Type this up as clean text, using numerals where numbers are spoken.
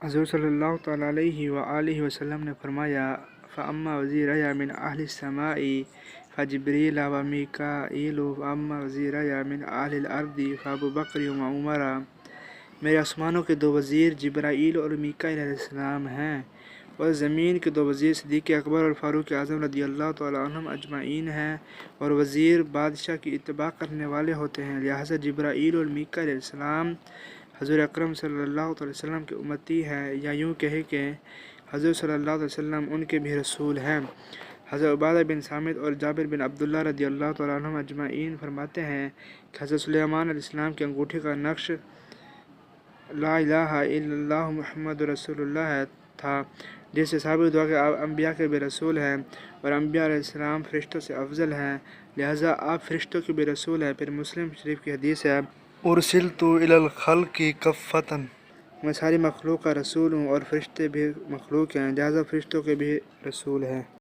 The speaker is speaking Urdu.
حضور صلی اللہ تعالیٰ علیہ وآلہ وسلم نے فرمایا فَأَمَّا وَزِيرَيَ مِنْ أَهْلِ السَّمَاءِ فَجِبْرِيلَ وَمِيكَائِيلُ وَأَمَّا وَزِيرَيَ مِنْ أَهْلِ الْأَرْضِ فَأَبُو بَكْرٍ وَعُمَرَ۔ میرے آسمانوں کے دو وزیر جبرائیل اور میکائیل علیہ السلام ہیں، اور زمین کے دو وزیر صدیق اکبر اور فاروق اعظم رضی اللہ تعالیٰ عنہم اجمعین ہیں، اور وزیر بادشاہ کی اتباع کرنے والے ہوتے ہیں، لہٰذا جبرائیل اور میکائیل علیہ السلام حضور اکرم صلی اللہ علیہ وسلم کے امتی ہیں، یا یوں کہے کہ حضور صلی اللہ علیہ وسلم ان کے بھی رسول ہیں۔ حضرت عبادہ بن صامت اور جابر بن عبداللہ رضی اللہ تعالیٰ عنہم اجمعین فرماتے ہیں کہ حضرت سلیمان علیہ السلام کی انگوٹھی کا نقش لا الہ الا اللہ محمد رسول اللہ تھا، جس سے ثابت ہوا کہ آپ انبیاء کے بھی رسول ہیں، اور انبیاء علیہ السلام فرشتوں سے افضل ہیں، لہٰذا آپ فرشتوں کے بھی رسول ہیں۔ پھر مسلم شریف کی حدیث ہے ارسلت الی الخلق کافۃ، میں ساری مخلوق کا رسول ہوں، اور فرشتے بھی مخلوق ہیں، لہٰذا فرشتوں کے بھی رسول ہیں۔